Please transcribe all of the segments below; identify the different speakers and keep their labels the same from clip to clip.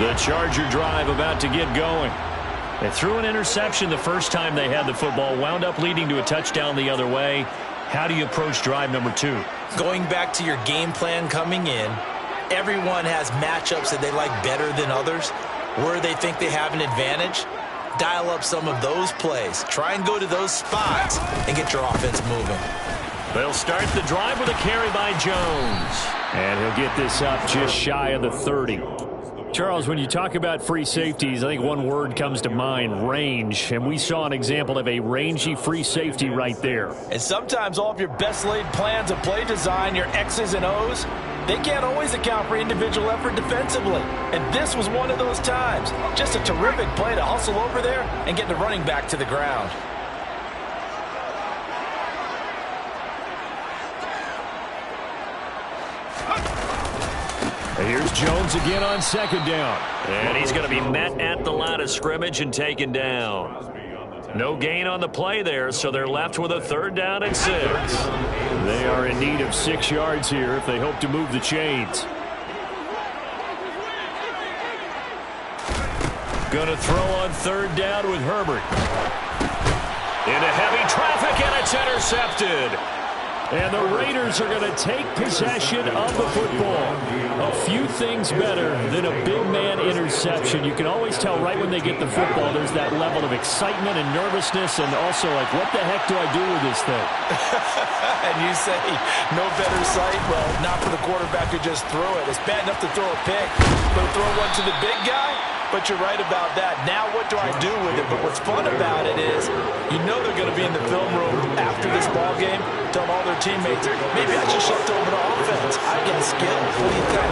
Speaker 1: The Charger drive about to get going. They threw an interception the first time they had the football, wound up leading to a touchdown the other way. How do you approach drive number 2?
Speaker 2: Going back to your game plan coming in, everyone has matchups that they like better than others, where they think they have an advantage. Dial up some of those plays. Try and go to those spots and get your offense moving.
Speaker 1: They'll start the drive with a carry by Jones. And he'll get this up just shy of the 30. Charles, when you talk about free safeties, I think one word comes to mind, range. And we saw an example of a rangy free safety right there.
Speaker 2: And sometimes all of your best laid plans of play design, your X's and O's, they can't always account for individual effort defensively. And this was one of those times. Just a terrific play to hustle over there and get the running back to the ground.
Speaker 1: Here's Jones again on second down. And he's going to be met at the line of scrimmage and taken down. No gain on the play there, so they're left with a 3rd down and 6. They are in need of 6 yards here if they hope to move the chains. Going to throw on 3rd down with Herbert. Into heavy traffic, and it's intercepted. And the Raiders are going to take possession of the football. A few things better than a big man interception. You can always tell right when they get the football, there's that level of excitement and nervousness, and also like, what the heck do I do with this thing?
Speaker 2: And you say, no better sight? Well, not for the quarterback who just threw it. It's bad enough to throw a pick, but throw one to the big guy? But you're right about that. Now what do I do with it? But what's fun about it is you know they're going to be in the film room after this ball game telling all their teammates, maybe I should shift over to offense. I get skilled. What do you think?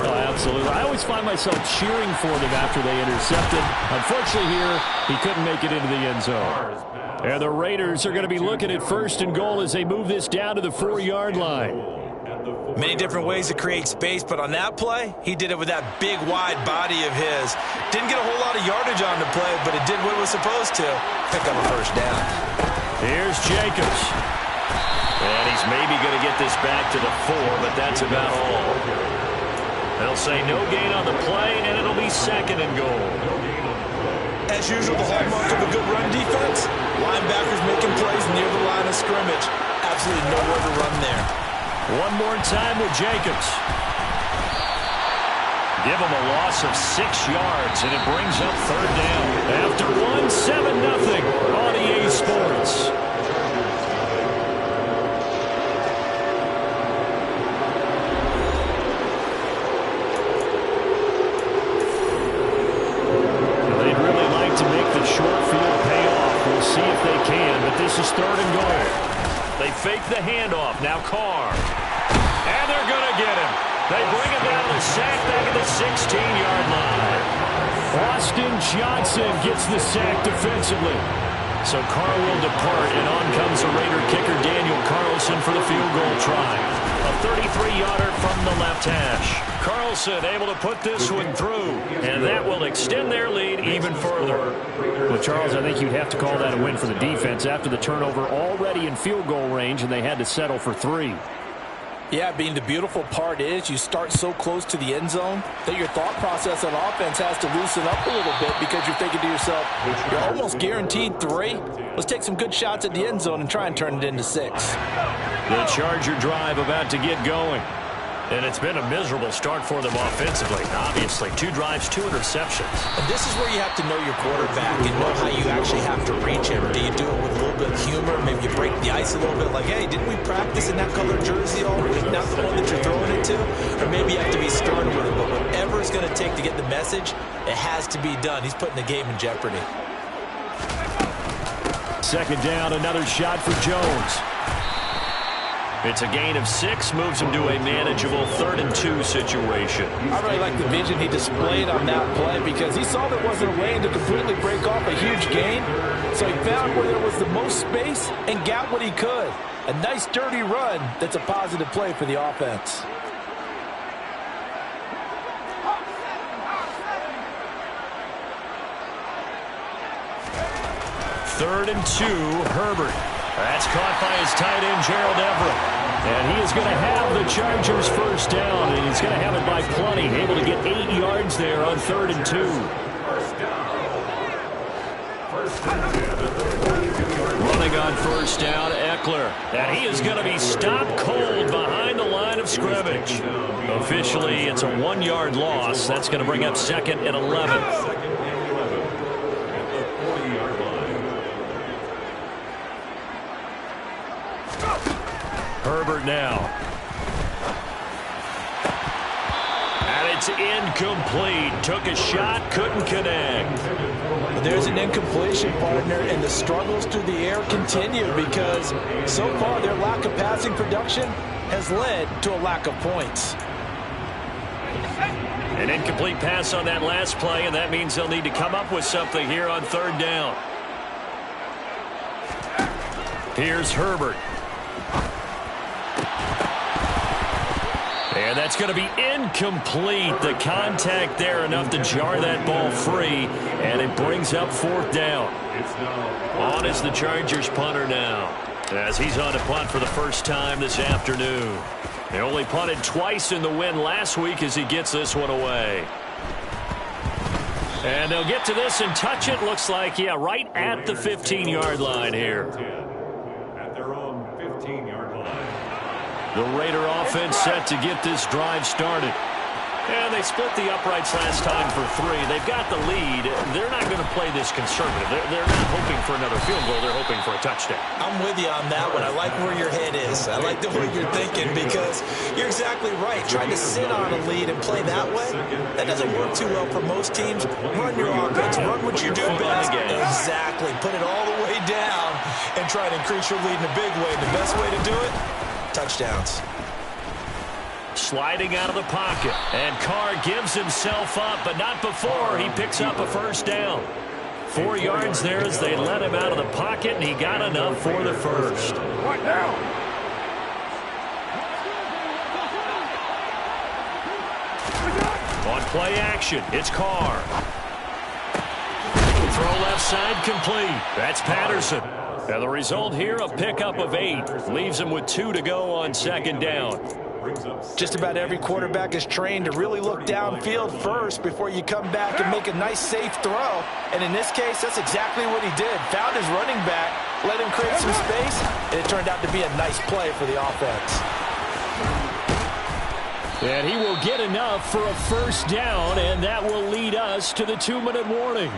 Speaker 1: Oh, absolutely. I always find myself cheering for them after they intercepted. Unfortunately here, he couldn't make it into the end zone. And the Raiders are going to be looking at 1st and goal as they move this down to the 4-yard line.
Speaker 2: Many different ways to create space, but on that play, he did it with that big, wide body of his. Didn't get a whole lot of yardage on the play, but it did what it was supposed to. Pick up a 1st down.
Speaker 1: Here's Jacobs. And he's maybe going to get this back to the 4, but that's about all. They'll say no gain on the play, and it'll be 2nd and goal.
Speaker 2: As usual, the hallmark of a good run defense, linebackers making plays near the line of scrimmage. Absolutely nowhere to run there.
Speaker 1: One more time with Jacobs. Give him a loss of 6 yards, and it brings up 3rd down. After 7-0 on EA Sports. They'd really like to make the short field pay off. We'll see if they can, but this is 3rd and goal. They fake the handoff. Now Carr. And they're going to get him. They bring him down to sack back at the 16-yard line. Austin Johnson gets the sack defensively. So Carr will depart, and on comes the Raider kicker Daniel Carlson for the field goal try. A 33-yarder from the left hash. Carlson able to put this one through, and that will extend their lead even further. Well, Charles, I think you'd have to call that a win for the defense after the turnover already in field goal range, and they had to settle for 3.
Speaker 2: Yeah, being the beautiful part is you start so close to the end zone that your thought process on offense has to loosen up a little bit because you're thinking to yourself, you're almost guaranteed 3. Let's take some good shots at the end zone and try and turn it into 6.
Speaker 1: The Charger drive about to get going. And it's been a miserable start for them offensively. Obviously, 2 drives, 2 interceptions.
Speaker 2: And this is where you have to know your quarterback and know how you actually have to reach him. Do you do it with a little bit of humor? Maybe you break the ice a little bit like, hey, didn't we practice in that color jersey all week? Not the one that you're throwing it to? Or maybe you have to be stern with it. But whatever it's going to take to get the message, it has to be done. He's putting the game in jeopardy.
Speaker 1: 2nd down, another shot for Jones. It's a gain of 6, moves him to a manageable 3rd and 2 situation.
Speaker 2: I really like the vision he displayed on that play because he saw there wasn't a lane to completely break off a huge gain. So he found where there was the most space and got what he could. A nice dirty run that's a positive play for the offense.
Speaker 1: Third and 2, Herbert. That's caught by his tight end, Gerald Everett. And he is going to have the Chargers' first down, and he's going to have it by plenty. Able to get 8 yards yards there on 3rd and 2. Running on 1st down, Eckler. And he is going to be stopped cold behind the line of scrimmage. Officially, it's a 1-yard loss. That's going to bring up 2nd and 11. Herbert now. And it's incomplete. Took a shot, couldn't connect.
Speaker 2: There's an incompletion, partner, and the struggles through the air continue because so far their lack of passing production has led to a lack of points.
Speaker 1: An incomplete pass on that last play, and that means they'll need to come up with something here on 3rd down. Here's Herbert. And that's going to be incomplete. The contact there enough to jar that ball free, and it brings up 4th down. On is the Chargers punter now, as he's on to punt for the first time this afternoon. They only punted twice in the win last week as he gets this one away. And they'll get to this and touch it. Looks like, yeah, right at the 15-yard line here.
Speaker 3: At their own 15-yard line.
Speaker 1: The Raider offense set to get this drive started. And they split the uprights last time for 3. They've got the lead. They're not going to play this conservative. They're not hoping for another field goal. They're hoping for a touchdown.
Speaker 2: I'm with you on that one. I like where your head is. I like the way you're thinking because you're exactly right. Trying to sit on a lead and play that way, that doesn't work too well for most teams. Run your offense. Run what you do best. Exactly. Put it all the way down and try to increase your lead in a big way. The best way to do it, touchdowns.
Speaker 1: Sliding out of the pocket, and Carr gives himself up, but not before he picks up a 1st down. 4 yards there as they let him out of the pocket, and he got enough for the 1st.
Speaker 3: Right now.
Speaker 1: On play action, it's Carr. Throw left side complete. That's Patterson. Now the result here, a pickup of 8. Leaves him with 2 to go on 2nd down.
Speaker 2: Just about every quarterback is trained to really look downfield first before you come back and make a nice, safe throw. And in this case, that's exactly what he did. Found his running back, let him create some space, and it turned out to be a nice play for the offense.
Speaker 1: And he will get enough for a 1st down, and that will lead us to the 2-minute warning.